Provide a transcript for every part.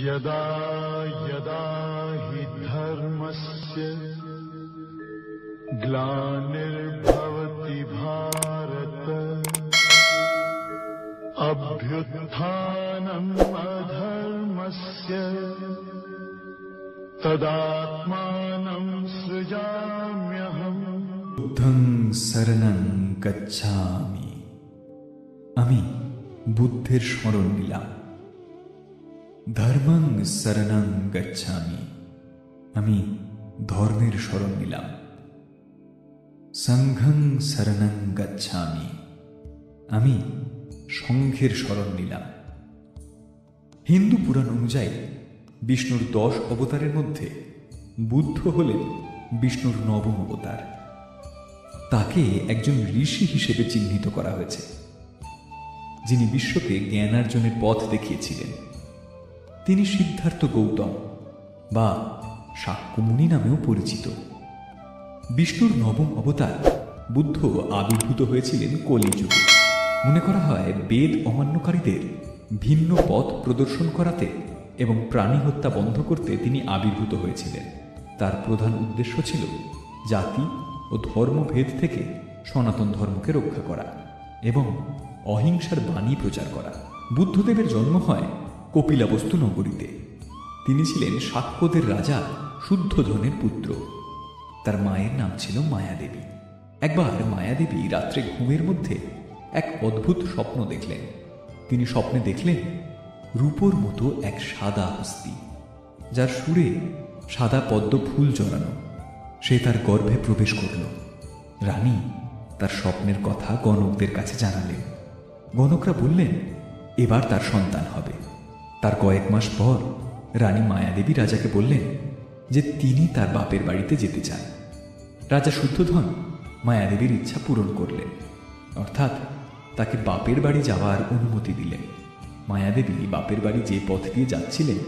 यदा यदा हि धर्मस्य ग्लानिर्भवति भारत अभ्युत्थानम् अधर्मस्य तदात्मानं सृजाम्यहम्। বুদ্ধং শরণং গচ্ছামি। আমি বুদ্ধের শরণ নিলাম। ধর্মং শরণং গচ্ছামি। আমি ধর্মের শরণ নিলাম। সংঘং শরণং গচ্ছামি। আমি সংঘের শরণ নিলাম। হিন্দু পুরাণ অনুযায়ী বিষ্ণুর 10 অবতারের মধ্যে বুদ্ধ হলেন বিষ্ণুর 9ম অবতার। তাকে একজন ঋষি হিসেবে চিহ্নিত করা হয়েছে, যিনি বিশ্বকে জ্ঞানার্জনের পথ দেখিয়েছিলেন। তিনি সিদ্ধার্থ গৌতম বা শাক্যমুনি নামেও পরিচিত। বিষ্ণুর 9ম অবতার বুদ্ধ আবির্ভূত হয়েছিলেন কলিযুগে। মনে করা হয় বেদ অমান্যকারীদের ভিন্ন পথ প্রদর্শন করাতে এবং প্রাণী হত্যা বন্ধ করতে তিনি আবির্ভূত হয়েছিলেন। তার প্রধান উদ্দেশ্য ছিল জাতি ও ধর্মভেদ থেকে সনাতন ধর্মকে রক্ষা করা এবং অহিংসার বাণী প্রচার করা। বুদ্ধদেবের জন্ম হয় কপিলাবস্তু নগরীতে। তিনি ছিলেন শাক্যদের রাজা শুদ্ধোধনের পুত্র। তার মায়ের নাম ছিল মায়াদেবী। একবার মায়াদেবী রাত্রে ঘুমের মধ্যে এক অদ্ভুত স্বপ্ন দেখলেন। তিনি স্বপ্নে দেখলেন রূপোর মতো এক সাদা হস্তি, যার সুরে সাদা পদ্ম ফুল জড়ানো। সে তার গর্ভে প্রবেশ করল। রানী তার স্বপ্নের কথা গণকদের কাছে জানালেন। গণকরা বললেন এবার তার সন্তান হবে। তার কয়েক মাস পর রানী মায়াদেবী রাজাকে বললেন যে তিনি তার বাপের বাড়িতে যেতে চান। রাজা শুদ্ধোধন মায়াদেবীর ইচ্ছা পূরণ করলেন, অর্থাৎ তাকে বাপের বাড়ি যাওয়ার অনুমতি দিলেন। মায়াদেবী বাপের বাড়ি যে পথ দিয়ে যাচ্ছিলেন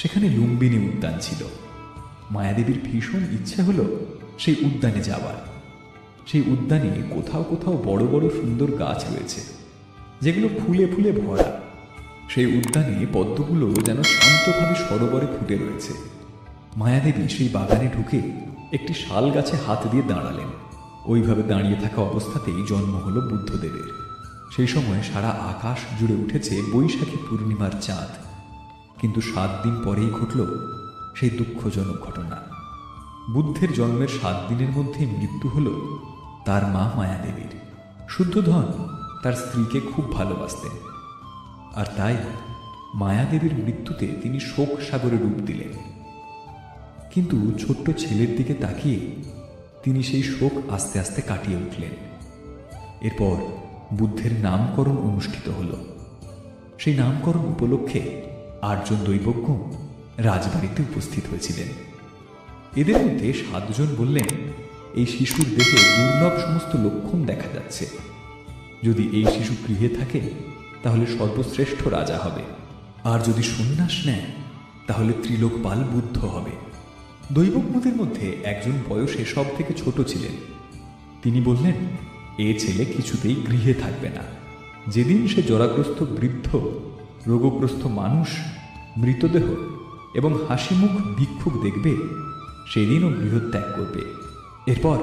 সেখানে লুম্বিনী উদ্যান ছিল। মায়াদেবীর ভীষণ ইচ্ছে হল সেই উদ্যানে যাওয়ার। সেই উদ্যানে কোথাও কোথাও বড় বড় সুন্দর গাছ রয়েছে, যেগুলো ফুলে ফুলে ভরা। সেই উদ্যানে পদ্মগুলো যেন শান্তভাবে সরোবরে ফুটে রয়েছে। মায়াদেবী সেই বাগানে ঢুকে একটি শাল গাছে হাত দিয়ে দাঁড়ালেন। ওইভাবে দাঁড়িয়ে থাকা অবস্থাতেই জন্ম হলো বুদ্ধদেবের। সেই সময় সারা আকাশ জুড়ে উঠেছে বৈশাখী পূর্ণিমার চাঁদ। কিন্তু 7 দিন পরেই ঘটল সেই দুঃখজনক ঘটনা। বুদ্ধের জন্মের 7 দিনের মধ্যে মৃত্যু হল তার মা মায়াদেবীর। শুদ্ধোধন তার স্ত্রীকে খুব ভালোবাসতেন, আর তাই মায়াদেবীর মৃত্যুতে তিনি শোক সাগরে রূপ দিলেন। কিন্তু ছোট্ট ছেলের দিকে তাকিয়ে তিনি সেই শোক আস্তে আস্তে কাটিয়ে উঠলেন। এরপর বুদ্ধের নামকরণ অনুষ্ঠিত হল। সেই নামকরণ উপলক্ষে 8 জন দৈবজ্ঞ রাজবাড়িতে উপস্থিত হয়েছিলেন। এদের মধ্যে 7 জন বললেন এই শিশুর দেহে দুর্লভ সমস্ত লক্ষণ দেখা যাচ্ছে। যদি এই শিশু গৃহে থাকে তাহলে সর্বশ্রেষ্ঠ রাজা হবে, আর যদি সন্ন্যাস নেয় তাহলে ত্রিলোকপাল বুদ্ধ হবে। দৈবজ্ঞদের মধ্যে একজন বয়সে সব থেকে ছোট ছিলেন। তিনি বললেন এ ছেলে কিছুতেই গৃহে থাকবে না। যেদিন সে জরাগ্রস্ত বৃদ্ধ, রোগগ্রস্ত মানুষ, মৃতদেহ এবং হাসিমুখ ভিক্ষুক দেখবে সেদিনও গৃহত্যাগ করবে। এরপর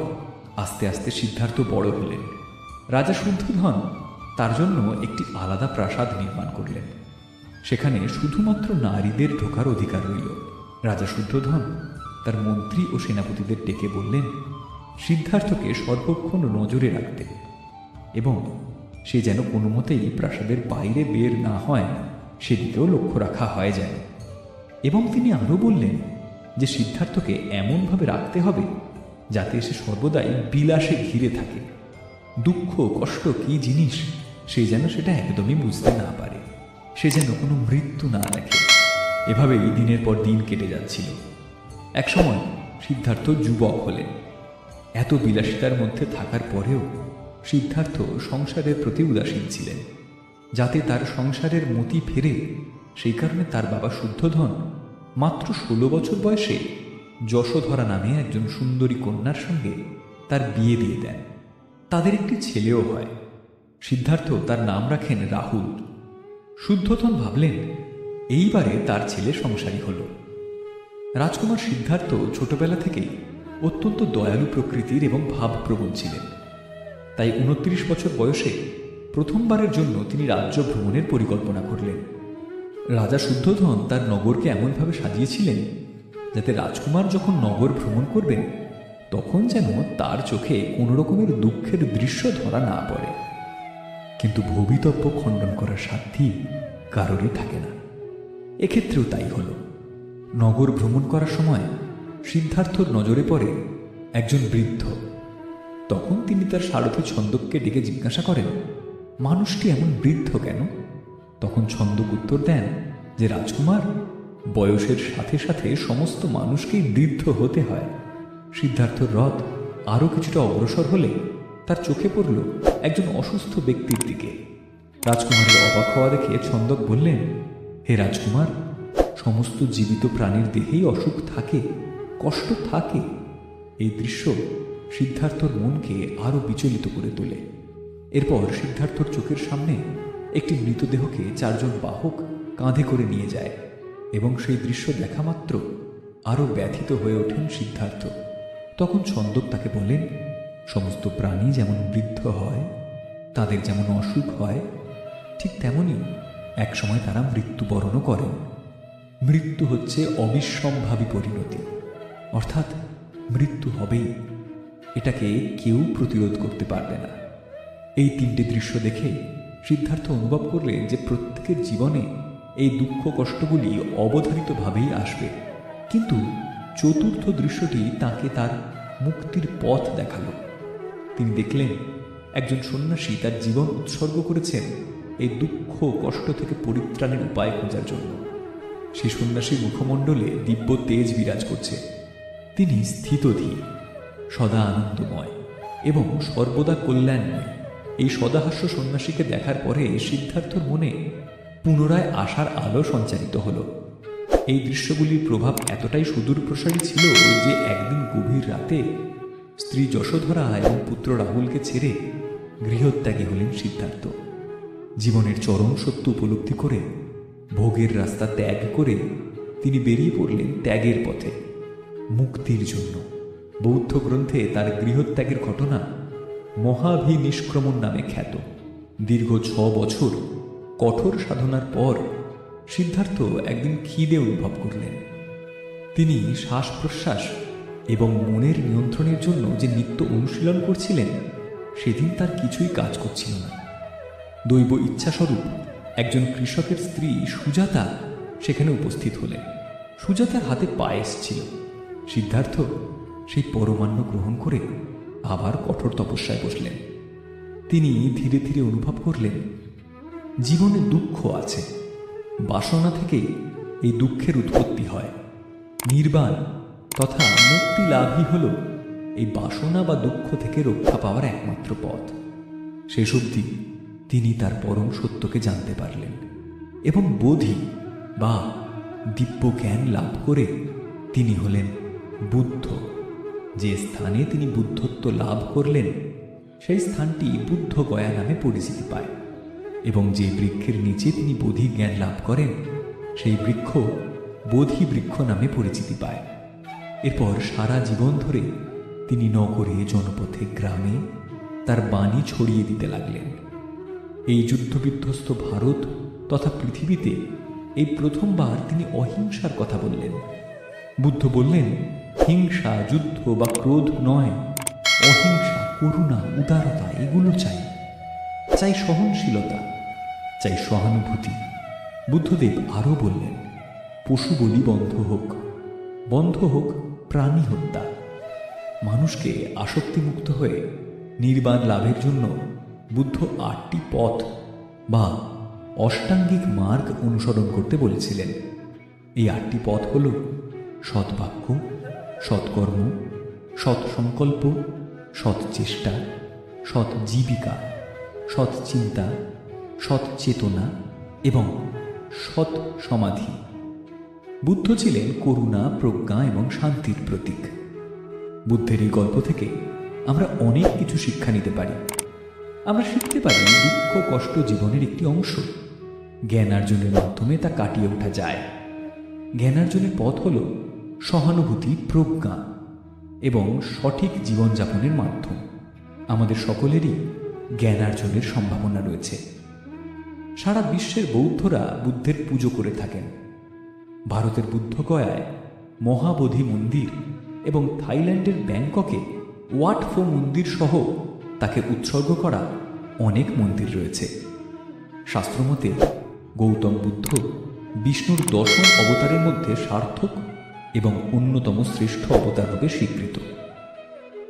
আস্তে আস্তে সিদ্ধার্থ বড় হলেন। রাজা শুদ্ধোধন তার জন্য একটি আলাদা প্রাসাদ নির্মাণ করলেন। সেখানে শুধুমাত্র নারীদের ঢোকার অধিকার রইল। রাজা শুদ্ধোধন তার মন্ত্রী ও সেনাপতিদের ডেকে বললেন সিদ্ধার্থকে সর্বক্ষণ নজরে রাখতে এবং সে যেন কোনো মতেই প্রাসাদের বাইরে বের না হয় সেদিকেও লক্ষ্য রাখা হয় যেন। এবং তিনি আরও বললেন যে সিদ্ধার্থকে এমনভাবে রাখতে হবে যাতে সে সর্বদাই বিলাসে ঘিরে থাকে। দুঃখ কষ্ট কি জিনিস সে যেন সেটা একদমই বুঝতে না পারে, সে যেন কোনো মৃত্যু না দেখে। এভাবেই দিনের পর দিন কেটে যাচ্ছিল। একসময় সিদ্ধার্থ যুবক হলেন। এত বিলাসিতার মধ্যে থাকার পরেও সিদ্ধার্থ সংসারের প্রতি উদাসীন ছিলেন। যাতে তার সংসারের মতি ফেরে সেই কারণে তার বাবা শুদ্ধোধন মাত্র 16 বছর বয়সে যশোধরা নামে একজন সুন্দরী কন্যার সঙ্গে তার বিয়ে দিয়ে দেন। তাদের একটি ছেলেও হয়। সিদ্ধার্থ তার নাম রাখেন রাহুল। শুদ্ধোধন ভাবলেন এইবারে তার ছেলে সংসারী হল। রাজকুমার সিদ্ধার্থ ছোটবেলা থেকেই অত্যন্ত দয়ালু প্রকৃতির এবং ভাবপ্রবণ ছিলেন। তাই 29 বছর বয়সে প্রথমবারের জন্য তিনি রাজ্য ভ্রমণের পরিকল্পনা করলেন। রাজা শুদ্ধোধন তার নগরকে এমনভাবে সাজিয়েছিলেন যাতে রাজকুমার যখন নগর ভ্রমণ করবেন তখন যেন তার চোখে কোনো রকমের দুঃখের দৃশ্য ধরা না পড়ে। কিন্তু ভবিতব্য খণ্ডন করার সাধ্যই কারোরই থাকে না। এক্ষেত্রেও তাই হল। নগর ভ্রমণ করার সময় সিদ্ধার্থর নজরে পড়ে একজন বৃদ্ধ। তখন তিনি তার সারথি ছন্দককে ডেকে জিজ্ঞাসা করেন, মানুষটি এমন বৃদ্ধ কেন? তখন ছন্দক উত্তর দেন যে রাজকুমার, বয়সের সাথে সাথে সমস্ত মানুষকেই বৃদ্ধ হতে হয়। সিদ্ধার্থর রথ আরও কিছুটা অগ্রসর হলে তার চোখে পড়ল একজন অসুস্থ ব্যক্তির দিকে। রাজকুমারের অবাক হওয়া দেখে ছন্দক বললেন, হে রাজকুমার, সমস্ত জীবিত প্রাণীর দেহেই অসুখ থাকে, কষ্ট থাকে। এই দৃশ্য সিদ্ধার্থর মনকে আরও বিচলিত করে তোলে। এরপর সিদ্ধার্থর চোখের সামনে একটি মৃতদেহকে 4 জন বাহক কাঁধে করে নিয়ে যায় এবং সেই দৃশ্য দেখা মাত্র আরও ব্যথিত হয়ে ওঠেন সিদ্ধার্থ। তখন ছন্দক তাকে বলেন, সমস্ত প্রাণী যেমন বৃদ্ধ হয়, তাদের যেমন অসুখ হয়, ঠিক তেমনি একসময় তারা মৃত্যুবরণও করেন। মৃত্যু হচ্ছে অবিসম্ভাবী পরিণতি, অর্থাৎ মৃত্যু হবেই, এটাকে কেউ প্রতিরোধ করতে পারবে না। এই 3টে দৃশ্য দেখে সিদ্ধার্থ অনুভব করলেন যে প্রত্যেকের জীবনে এই দুঃখ কষ্টগুলি অবধারিতভাবেই আসবে, কিন্তু চতুর্থ দৃশ্যটি তাকে তার মুক্তির পথ দেখালো। তিনি দেখলেন একজন সন্ন্যাসী তার জীবন উৎসর্গ করেছেন এই দুঃখ কষ্ট থেকে পরিত্রাণের উপায় খোঁজার জন্য। সেই সন্ন্যাসীর মুখমণ্ডলে দিব্য তেজ বিরাজ করছে। তিনি স্থিতধীর, সদা আনন্দময় এবং সর্বদা কল্যাণময়। এই সদাহাস্য সন্ন্যাসীকে দেখার পরে সিদ্ধার্থর মনে পুনরায় আশার আলো সঞ্চারিত হল। এই দৃশ্যগুলির প্রভাব এতটাই সুদূর প্রসারী ছিল যে একদিন গভীর রাতে স্ত্রী যশোধরা এবং পুত্র রাহুলকে ছেড়ে গৃহত্যাগী হলেন সিদ্ধার্থ। জীবনের চরম সত্য উপলব্ধি করে ভোগের রাস্তা ত্যাগ করে তিনি বেরিয়ে পড়লেন ত্যাগের পথে, মুক্তির জন্য। বৌদ্ধ গ্রন্থে তার গৃহত্যাগের ঘটনা মহাভিনিষ্ক্রমণ নামে খ্যাত। দীর্ঘ 6 বছর কঠোর সাধনার পর সিদ্ধার্থ একদিন খিদে অনুভব করলেন। তিনি শ্বাস প্রশ্বাস এবং মনের নিয়ন্ত্রণের জন্য যে নিত্য অনুশীলন করছিলেন, সেদিন তার কিছুই কাজ করছিল না। দৈব ইচ্ছাস্বরূপ একজন কৃষকের স্ত্রী সুজাতা সেখানে উপস্থিত হলেন। সুজাতার হাতে পায়েস ছিল। সিদ্ধার্থ সেই পরমান্ন গ্রহণ করে আবার কঠোর তপস্যায় বসলেন। তিনি ধীরে ধীরে অনুভব করলেন জীবনে দুঃখ আছে, বাসনা থেকে এই দুঃখের উৎপত্তি হয়। নির্বাণ তথা মুক্তি লাভই হল এই বাসনা বা দুঃখ থেকে রক্ষা পাওয়ার একমাত্র পথ। শেষ অবধি তিনি তার পরম সত্যকে জানতে পারলেন এবং বোধি বা দিব্য জ্ঞান লাভ করে তিনি হলেন বুদ্ধ। যে স্থানে তিনি বুদ্ধত্ব লাভ করলেন সেই স্থানটি বুদ্ধ গয়া নামে পরিচিতি পায় এবং যে বৃক্ষের নিচে তিনি বোধি জ্ঞান লাভ করেন সেই বৃক্ষ বোধি বৃক্ষ নামে পরিচিতি পায়। এরপর সারা জীবন ধরে তিনি নগরে, জনপথে, গ্রামে তার বাণী ছড়িয়ে দিতে লাগলেন। এই যুদ্ধবিধ্বস্ত ভারত তথা পৃথিবীতে এই প্রথমবার তিনি অহিংসার কথা বললেন। বুদ্ধ বললেন, হিংসা, যুদ্ধ বা ক্রোধ নয়, অহিংসা, করুণা, উদারতা এগুলো চাই। চাই সহনশীলতা, চাই সহানুভূতি। বুদ্ধদেব আরও বললেন, পশু বলি বন্ধ হোক, বন্ধ হোক প্রাণী হত্যা। মানুষকে আসক্তিমুক্ত হয়ে নির্বাণ লাভের জন্য বুদ্ধ 8টি পথ বা অষ্টাঙ্গিক মার্গ অনুসরণ করতে বলেছিলেন। এই 8টি পথ হল সৎবাক্য, সৎকর্ম, সৎ সংকল্প, সৎ চেষ্টা, সৎ জীবিকা, সৎ চিন্তা, সৎ চেতনা এবং সৎ সমাধি। বুদ্ধ ছিলেন করুণা, প্রজ্ঞা এবং শান্তির প্রতীক। বুদ্ধের এই গল্প থেকে আমরা অনেক কিছু শিক্ষা নিতে পারি। আমরা শিখতে পারি দুঃখ কষ্ট জীবনের একটি অংশ জ্ঞানার্জনের মাধ্যমে তা কাটিয়ে ওঠা যায়। জ্ঞানার্জনের পথ হল সহানুভূতি, প্রজ্ঞা এবং সঠিক জীবনযাপনের মাধ্যম। আমাদের সকলেরই জ্ঞানার্জনের সম্ভাবনা রয়েছে। সারা বিশ্বের বৌদ্ধরা বুদ্ধের পুজো করে থাকেন। ভারতের বুদ্ধগয়ায় মহাবোধি মন্দির এবং থাইল্যান্ডের ব্যাংককে ওয়াট ফো মন্দির সহ তাকে উৎসর্গ করা অনেক মন্দির রয়েছে। শাস্ত্রমতে গৌতম বুদ্ধ বিষ্ণুর দশম অবতারের মধ্যে সার্থক এবং অন্যতম শ্রেষ্ঠ অবতার রূপে স্বীকৃত।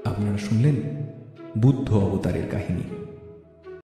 আপনারা শুনলেন বুদ্ধ অবতারের কাহিনী।